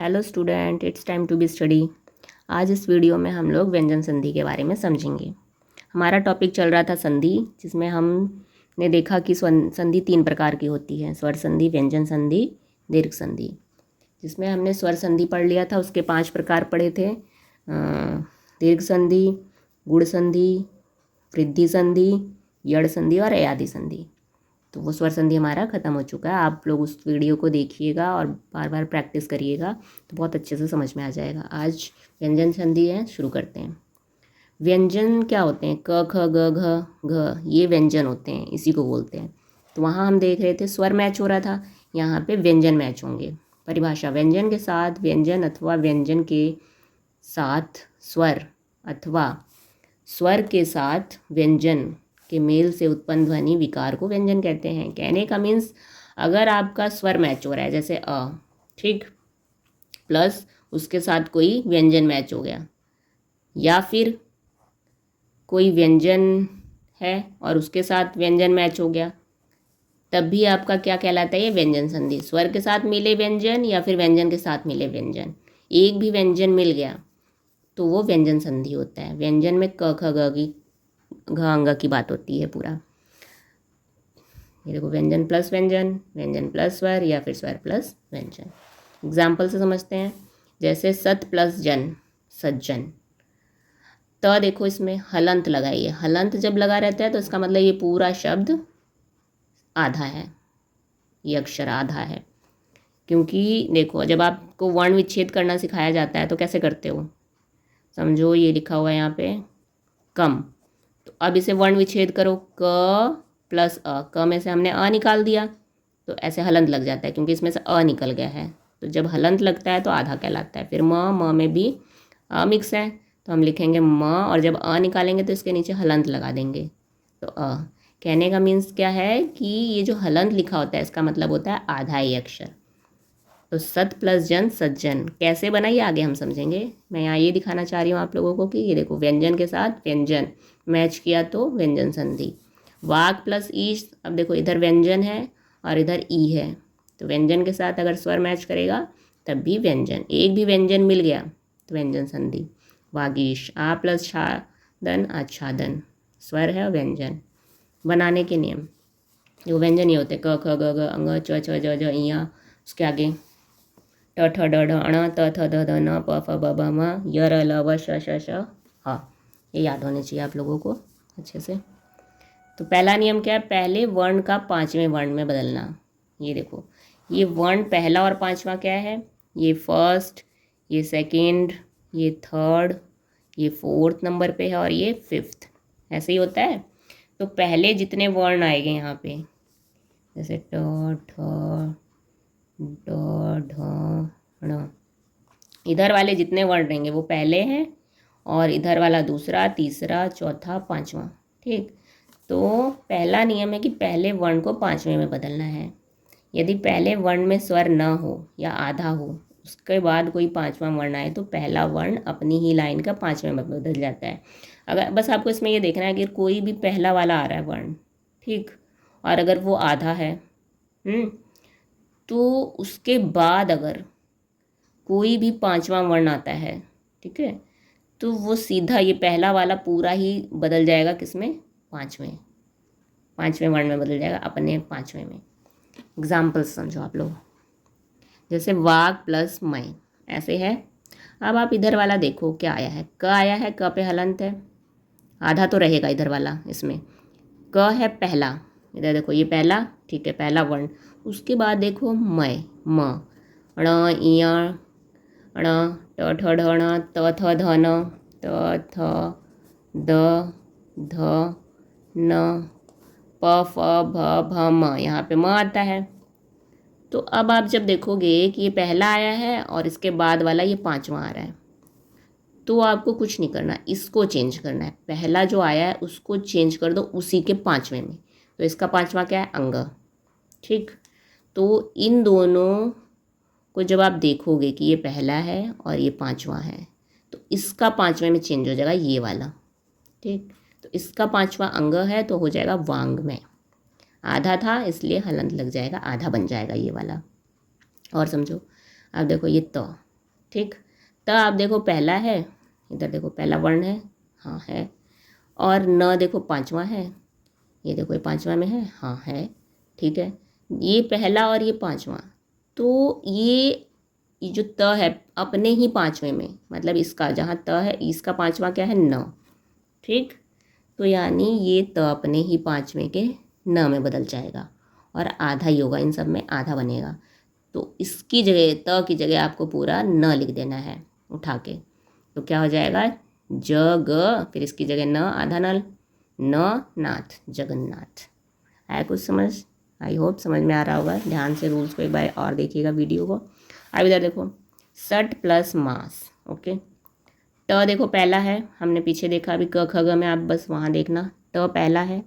Hello student, it's time to be study. आज इस video में हम लोग व्यंजन संधि के बारे में समझेंगे। हमारा टॉपिक चल रहा था संधि, जिसमें हमने देखा कि संधि 3 प्रकार की होती है: स्वर संधि, व्यंजन संधि, दीर्घ संधि। जिसमें हमने स्वर संधि पढ़ लिया था, उसके 5 प्रकार पढ़े थे: दीर्घ संधि, गुण संधि, वृद्धि संधि, यड़ संधि और अयादि संधि। तो वो स्वर संधि हमारा ख़त्म हो चुका है। आप लोग उस वीडियो को देखिएगा और बार बार प्रैक्टिस करिएगा तो बहुत अच्छे से समझ में आ जाएगा। आज व्यंजन संधि है, शुरू करते हैं। व्यंजन क्या होते हैं? क, ख, ग, घ, घ, ये व्यंजन होते हैं, इसी को बोलते हैं। तो वहाँ हम देख रहे थे स्वर मैच हो रहा था, यहाँ पे व्यंजन मैच होंगे। परिभाषा: व्यंजन के साथ व्यंजन अथवा व्यंजन के साथ स्वर अथवा स्वर के साथ व्यंजन के मेल से उत्पन्न ध्वनि विकार को व्यंजन कहते हैं। कहने का मीन्स, अगर आपका स्वर मैच हो रहा है, जैसे अ, ठीक, प्लस उसके साथ कोई व्यंजन मैच हो गया, या फिर कोई व्यंजन है और उसके साथ व्यंजन मैच हो गया, तब भी आपका क्या कहलाता है? ये व्यंजन संधि। स्वर के साथ मिले व्यंजन या फिर व्यंजन के साथ मिले व्यंजन, एक भी व्यंजन मिल गया तो वो व्यंजन संधि होता है। व्यंजन में क, ख, ग की घ की बात होती है पूरा। ये देखो, व्यंजन प्लस व्यंजन, व्यंजन प्लस स्वर, या फिर स्वर प्लस व्यंजन। एग्जाम्पल से समझते हैं, जैसे सत प्लस जन, सज्जन। तो देखो, इसमें हलंत लगाइए। हलंत जब लगा रहता है तो इसका मतलब ये पूरा शब्द आधा है, ये अक्षर आधा है। क्योंकि देखो, जब आपको वर्ण विच्छेद करना सिखाया जाता है तो कैसे करते हो? समझो, ये लिखा हुआ है यहाँ पे कम, तो अब इसे वर्ण विच्छेद करो। क प्लस अ, क में से हमने अ निकाल दिया तो ऐसे हलंत लग जाता है, क्योंकि इसमें से अ निकल गया है। तो जब हलंत लगता है तो आधा कहलाता है। फिर म में भी अ मिक्स है तो हम लिखेंगे म, और जब अ निकालेंगे तो इसके नीचे हलंत लगा देंगे तो अ। कहने का मीन्स क्या है कि ये जो हलंत लिखा होता है इसका मतलब होता है आधा ही अक्षर। तो सत प्लस जन, सज्जन कैसे बना ये आगे हम समझेंगे। मैं यहाँ ये दिखाना चाह रही हूँ आप लोगों को कि ये देखो, व्यंजन के साथ व्यंजन मैच किया तो व्यंजन संधि। वाग प्लस ईश, अब देखो इधर व्यंजन है और इधर ई है, तो व्यंजन के साथ अगर स्वर मैच करेगा तब भी व्यंजन। एक भी व्यंजन मिल गया तो व्यंजन संधि। वागीश, आ प्लस छादन, आच्छादन, स्वर है और व्यंजन। बनाने के नियम: जो व्यंजन ये होते हैं क, ख, ग, घ, अंग, च, छ, ज, झ, इया, उसके आगे ट, ठ, ड, ढ, अण, त, थ, द, ध, न, प, फ, ब, भ, म, य, र, ल, व, श, श, ह। ये याद होने चाहिए आप लोगों को अच्छे से। तो पहला नियम क्या है? पहले वर्ण का 5वें वर्ण में बदलना। ये देखो, ये वर्ण पहला और 5वां क्या है? ये फर्स्ट, ये सेकंड, ये थर्ड, ये 4th नंबर पे है और ये 5th। ऐसे ही होता है। तो पहले जितने वर्ण आएंगे यहाँ पे, जैसे ट, ठ, ड, ढ, ण, इधर वाले जितने वर्ण रहेंगे वो पहले हैं और इधर वाला दूसरा, तीसरा, चौथा, 5वां। ठीक, तो पहला नियम है कि पहले वर्ण को 5वें में बदलना है। यदि पहले वर्ण में स्वर न हो या आधा हो, उसके बाद कोई 5वां वर्ण आए तो पहला वर्ण अपनी ही लाइन का 5वें में बदल जाता है। अगर बस आपको इसमें ये देखना है कि कोई भी पहला वाला आ रहा है वर्ण, ठीक, और अगर वो आधा है, तो उसके बाद अगर कोई भी 5वां वर्ण आता है, ठीक है, तो वो सीधा ये पहला वाला पूरा ही बदल जाएगा किसमें? 5वें वर्ण में बदल जाएगा, अपने 5वें में। एग्जाम्पल्स समझो आप लोग, जैसे वाग प्लस मय, ऐसे है। अब आप इधर वाला देखो क्या आया है? क आया है, क पे हलंत है, आधा तो रहेगा इधर वाला। इसमें क है पहला, इधर देखो ये पहला, ठीक है, पहला वर्ण। उसके बाद देखो मय, म, ण, इया, ण, ट, ठ, ढ, ण, त, थ, ध, न, त, थ, द, ध, न, प, फ, भ, भ, म, यहाँ पे म आता है। तो अब आप जब देखोगे कि ये पहला आया है और इसके बाद वाला ये 5वां आ रहा है, तो आपको कुछ नहीं करना, इसको चेंज करना है। पहला जो आया है उसको चेंज कर दो उसी के 5वें में, तो इसका 5वां क्या है? अंग। ठीक, तो इन दोनों को जब आप देखोगे कि ये पहला है और ये 5वां है, तो इसका 5वें में चेंज हो जाएगा ये वाला। ठीक, तो इसका 5वां अंग है तो हो जाएगा वांग में। आधा था इसलिए हलंत लग जाएगा, आधा बन जाएगा ये वाला। और समझो, अब देखो ये त, ठीक। त आप देखो पहला है, इधर देखो पहला वर्ण है, हाँ है। और न देखो पांचवा है, ये देखो ये पांचवा में है, हाँ है। ठीक है, ये पहला और ये पांचवा, तो ये जो त है अपने ही पांचवें में, मतलब इसका जहाँ त है इसका पांचवा क्या है, न। ठीक, तो यानी ये त अपने ही पांचवें के न में बदल जाएगा और आधा ही होगा, इन सब में आधा बनेगा। तो इसकी जगह त की जगह आपको पूरा न लिख देना है उठा के। तो क्या हो जाएगा, ज ग, फिर इसकी जगह न, आधा न, न नाथ, जगन्नाथ। है कुछ समझ? आई होप समझ में आ रहा होगा। ध्यान से रूल्स को एक बार और देखिएगा वीडियो को। अब इधर देखो सट प्लस मास। ओके, ट देखो पहला है, हमने पीछे देखा अभी क ख ग में, आप बस वहाँ देखना। ट पहला है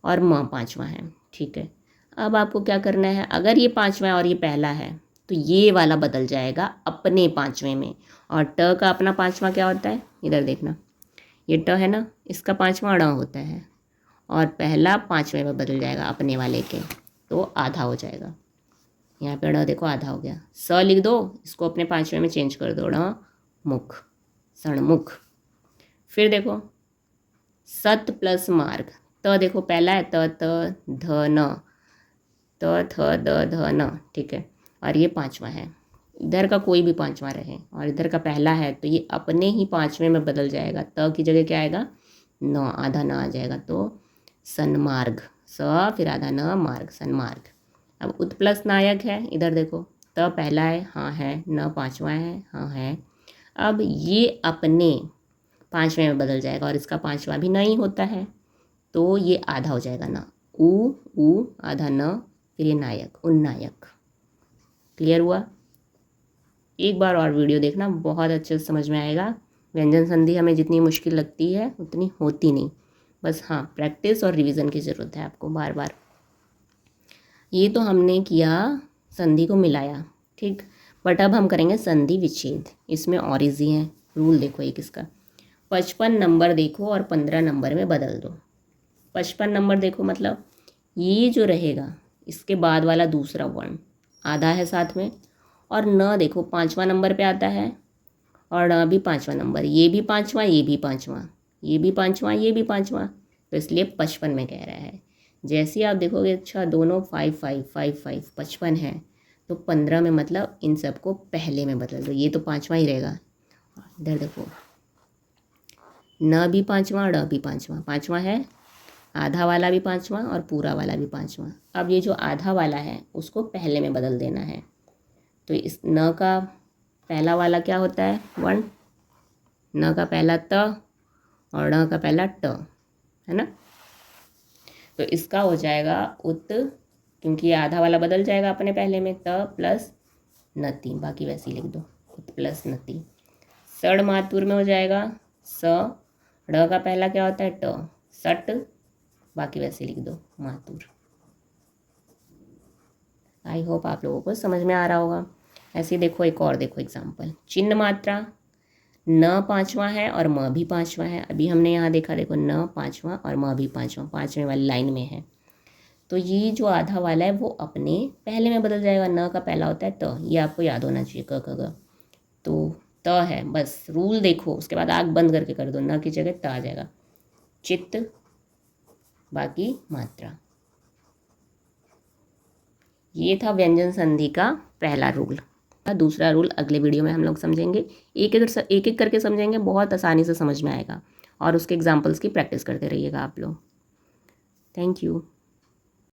और म पांचवा है। ठीक है, अब आपको क्या करना है, अगर ये पांचवा है और ये पहला है तो ये वाला बदल जाएगा अपने पांचवें में। और ट का अपना पांचवा क्या होता है, इधर देखना, ये ट है ना, इसका पांचवा ड़ होता है और पहला पांचवें में बदल जाएगा अपने वाले के, तो आधा हो जाएगा। यहाँ पे ड़ देखो आधा हो गया। स लिख दो, इसको अपने पांचवें में चेंज कर दो, ड़ मुख, सणमुख। फिर देखो सत प्लस मार्ग। त देखो पहला है, त त ध न, त थ द ध न। ठीक है, और ये पांचवा है, इधर का कोई भी पांचवा रहे और इधर का पहला है तो ये अपने ही पांचवें में बदल जाएगा। त की जगह क्या आएगा, न, आधा न आ जाएगा, तो सन्मार्ग, स फिर आधा न, मार्ग, सन्मार्ग। अब उत प्लस नायक है, इधर देखो त पहला है, हाँ है, न पांचवा है, हाँ है। अब ये अपने पांचवें में बदल जाएगा और इसका पांचवा भी न ही होता है, तो ये आधा हो जाएगा ना, उ आधा न, फिर ये नायक, उन्नायक। क्लियर हुआ? एक बार और वीडियो देखना, बहुत अच्छे से समझ में आएगा। व्यंजन संधि हमें जितनी मुश्किल लगती है उतनी होती नहीं, बस हाँ प्रैक्टिस और रिवीजन की ज़रूरत है आपको बार बार। ये तो हमने किया, संधि को मिलाया, ठीक। बट अब हम करेंगे संधि विच्छेद। इसमें और इजी है, रूल देखो एक इसका, 55 नंबर देखो और 15 नंबर में बदल दो। 55 नंबर देखो मतलब ये जो रहेगा इसके बाद वाला दूसरा वर्ण आधा है साथ में, और न देखो पांचवा नंबर पे आता है और न भी पांचवा नंबर, ये भी पांचवा, ये भी पांचवा, ये भी पांचवा, ये भी पांचवा, तो इसलिए 55 में कह रहा है। जैसे आप देखोगे अच्छा दोनों 5 5 5 5 55 है, तो 15 में मतलब इन सबको पहले में बदल दो, ये तो पांचवा ही रहेगा। इधर देखो न भी पांचवा, ड़ भी पांचवा, पांचवा है, आधा वाला भी पांचवा और पूरा वाला भी पांचवा। अब ये जो आधा वाला है उसको पहले में बदल देना है, तो इस न का पहला वाला क्या होता है, वर्ण, न का पहला त और ण का पहला ट, है ना। तो इसका हो जाएगा उत, क्योंकि ये आधा वाला बदल जाएगा अपने पहले में, त प्लस नति, बाकी वैसे ही लिख दो, उत प्लस नति। सड़ मातुर में हो जाएगा स, ड़ का पहला क्या होता है ट, सट, बाकी वैसे लिख दो, मातुर। आई होप आप लोगों को समझ में आ रहा होगा। ऐसे देखो एक और देखो एग्जाम्पल, चिन्ह मात्रा, न पांचवा है और म भी पांचवा है। अभी हमने यहाँ देखा, देखो न पांचवा और म भी पांचवा, पांचवें वाली लाइन में है, तो ये जो आधा वाला है वो अपने पहले में बदल जाएगा। न का पहला होता है त, ये आपको याद होना चाहिए, क ख ग, तो त है, बस रूल देखो, उसके बाद आँख बंद करके कर दो, न की जगह त आ जाएगा, चित्त, बाकी मात्रा। ये था व्यंजन संधि का पहला रूल। दूसरा रूल अगले वीडियो में हम लोग समझेंगे, एक एक करके समझेंगे, बहुत आसानी से समझ में आएगा, और उसके एग्जाम्पल्स की प्रैक्टिस करते रहिएगा आप लोग। Thank you.